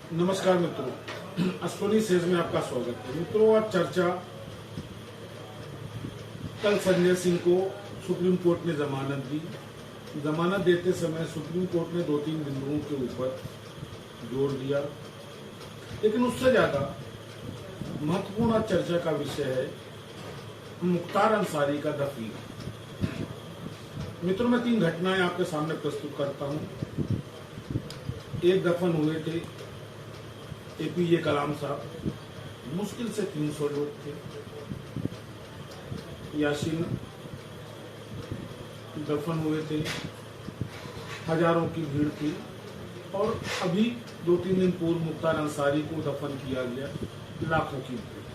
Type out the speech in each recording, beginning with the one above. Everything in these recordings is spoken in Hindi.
नमस्कार मित्रों, अश्वनी सेज में आपका स्वागत है। मित्रों, आज चर्चा कल संजय सिंह को सुप्रीम कोर्ट ने जमानत दी। जमानत देते समय सुप्रीम कोर्ट ने 2-3 बिंदुओं के ऊपर जोर दिया, लेकिन उससे ज्यादा महत्वपूर्ण चर्चा का विषय है मुख्तार अंसारी का दफन। मित्रों, मैं 3 घटनाएं आपके सामने प्रस्तुत करता हूं। एक दफन हुए थे APJ कलाम साहब, मुश्किल से 300 लोग थे। यासीन दफन हुए थे, हजारों की भीड़ थी। और अभी 2-3 दिन पूर्व मुख्तार अंसारी को दफन किया गया, लाखों की भीड़।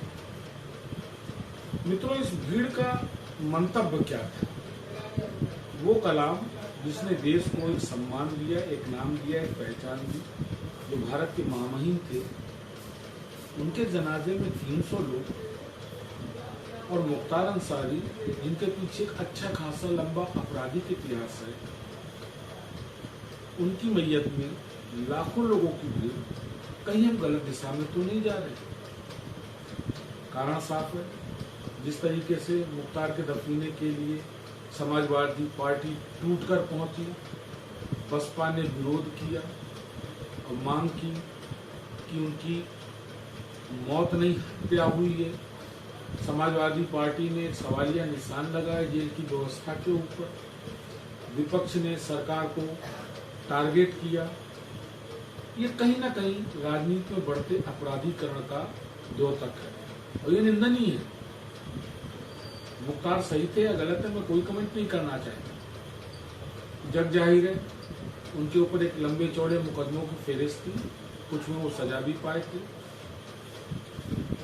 मित्रों, इस भीड़ का मंतव्य क्या था? वो कलाम जिसने देश को एक सम्मान दिया, एक नाम दिया, एक पहचान दी, जो भारत के महामहिम थे, उनके जनाजे में 300 लोग। और मुख्तार अंसारी, जिनके पीछे एक अच्छा खासा लंबा आपराधिक इतिहास है, उनकी मैयत में लाखों लोगों की भीड़। कहीं हम गलत दिशा में तो नहीं जा रहे? कारण साफ है। जिस तरीके से मुख्तार के दफनीने के लिए समाजवादी पार्टी टूटकर पहुंची, बसपा ने विरोध किया और मांग की कि उनकी मौत नहीं हत्या हुई है। समाजवादी पार्टी ने एक सवालिया निशान लगाया जेल की व्यवस्था के ऊपर। विपक्ष ने सरकार को टारगेट किया। ये कहीं ना कहीं राजनीति में बढ़ते अपराधीकरण का द्योतक है और ये निंदनीय है। मुख्तार सही थे या गलत है, मैं कोई कमेंट नहीं करना चाहता। जग जाहिर है, उनके ऊपर एक लंबे चौड़े मुकदमों की फेहरिस्त थी, कुछ में वो सजा भी पाए थे।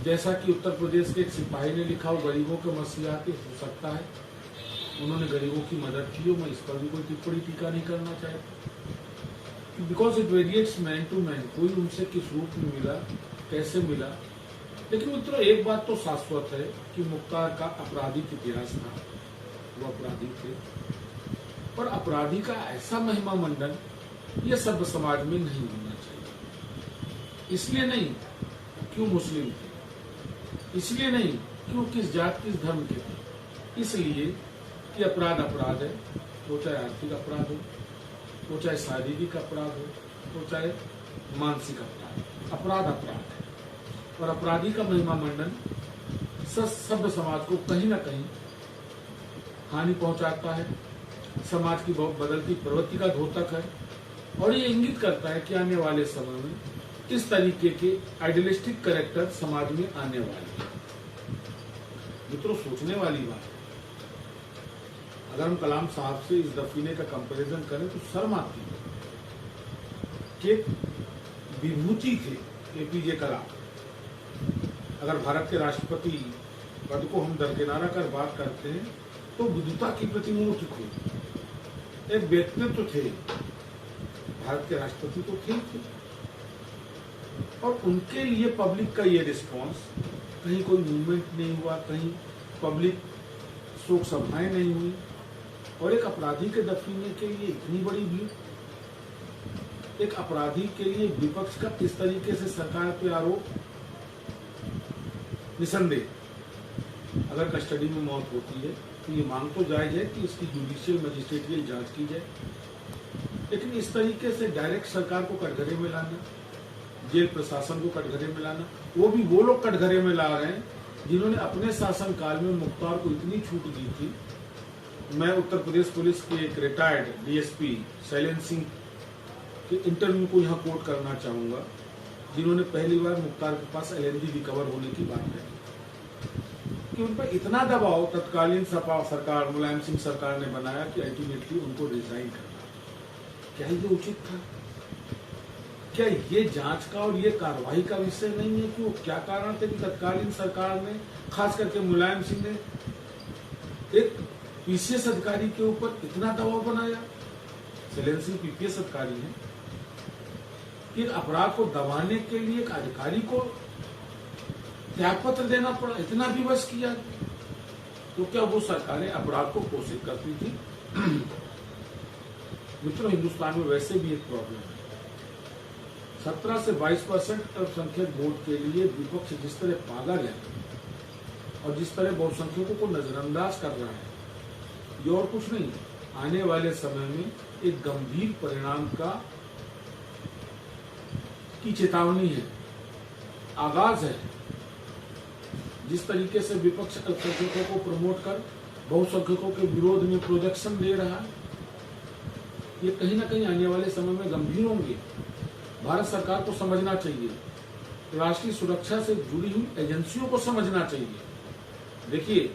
जैसा कि उत्तर प्रदेश के एक सिपाही ने लिखा, वो गरीबों के मसीहाती हो सकता है, उन्होंने गरीबों की मदद की हो। मैं इस पर भी कोई टिप्पणी टीका नहीं करना चाहता, because it variates man to man. कोई उनसे किस रूप में मिला, कैसे मिला। लेकिन मित्रों, एक बात तो शाश्वत है कि मुख्तार का आपराधिक इतिहास था, वो अपराधी थे। पर अपराधी का ऐसा महिमा मंडन ये सभ्य समाज में नहीं होना चाहिए। इसलिए नहीं क्यों मुस्लिम थे, इसलिए नहीं क्यों किस जात किस धर्म के थे, इसलिए कि अपराध अपराध है। वो चाहे आर्थिक अपराध हो, वो चाहे शारीरिक अपराध हो, वो चाहे मानसिक अपराध, अपराध अपराध है। और अपराधी का महिमा मंडन सभ्य समाज को कहीं ना कहीं हानि पहुंचाता है, समाज की बहुत बदलती प्रवृत्ति का द्योतक है। और ये इंगित करता है कि आने वाले समय में किस तरीके के आइडियलिस्टिक कैरेक्टर समाज में आने वाले हैं। मित्रों, सोचने वाली बात है। अगर हम कलाम साहब से इस दफीने का कंपैरिजन करें तो शर्म आती है कि विभूति थे APJ कलाम। अगर भारत के राष्ट्रपति पद को हम दरकिनारा कर बात करते हैं तो विद्वता की प्रतिमूर्ति थे, एक व्यक्तित्व थे, भारत के राष्ट्रपति तो थे। और उनके लिए पब्लिक का ये रिस्पांस, कहीं कोई मूवमेंट नहीं हुआ, कहीं पब्लिक शोक सभाएं नहीं हुई। और एक अपराधी के दफनीने के लिए इतनी बड़ी भीड़, एक अपराधी के लिए विपक्ष का इस तरीके से सरकार पे आरोप। निसंदेह अगर कस्टडी में मौत होती है तो ये मांग तो जायज है कि इसकी जुडिशियल मजिस्ट्रेटियल जांच की जाए, लेकिन इस तरीके से डायरेक्ट सरकार को कटघरे में लाना, जेल प्रशासन को कटघरे में लाना, वो भी वो लोग कटघरे में ला रहे हैं जिन्होंने अपने शासनकाल में मुख्तार को इतनी छूट दी थी। मैं उत्तर प्रदेश पुलिस के एक रिटायर्ड DSP शैलेंद्र सिंह के इंटरव्यू को यहाँ कोट करना चाहूंगा, जिन्होंने पहली बार मुख्तार के पास LNG रिकवर होने की बात कही कि उन पर इतना दबाव तत्कालीन सपा सरकार, मुलायम सिंह सरकार ने बनाया कि अल्टीमेटली उनको रिजाइन करना। क्या ये उचित था? क्या ये जांच का और ये कार्रवाई का विषय नहीं है कि वो क्या कारण थे कि तत्कालीन सरकार ने, खास करके मुलायम सिंह ने, एक PCS अधिकारी के ऊपर इतना दबाव बनाया? शैलेंद्र सिंह PPS अधिकारी हैं कि अपराध को दबाने के लिए एक अधिकारी को त्यागपत्र देना पड़ा, इतना विवश किया। तो क्या वो सरकारें अपराध को पोषित करती थी? मित्रों, हिंदुस्तान में वैसे भी एक प्रॉब्लम है। 17 से 22% अल्पसंख्यक वोट के लिए विपक्ष जिस तरह पागल है और जिस तरह बहुसंख्यकों को नजरअंदाज कर रहा है, ये और कुछ नहीं, आने वाले समय में एक गंभीर परिणाम की चेतावनी है, आगाज है। जिस तरीके से विपक्ष अल्पसंख्यकों को प्रमोट कर बहुसंख्यकों के विरोध में प्रोजेक्शन दे रहा है, ये कहीं ना कहीं आने वाले समय में गंभीर होंगे। भारत सरकार को समझना चाहिए, राष्ट्रीय सुरक्षा से जुड़ी हुई एजेंसियों को समझना चाहिए। देखिए,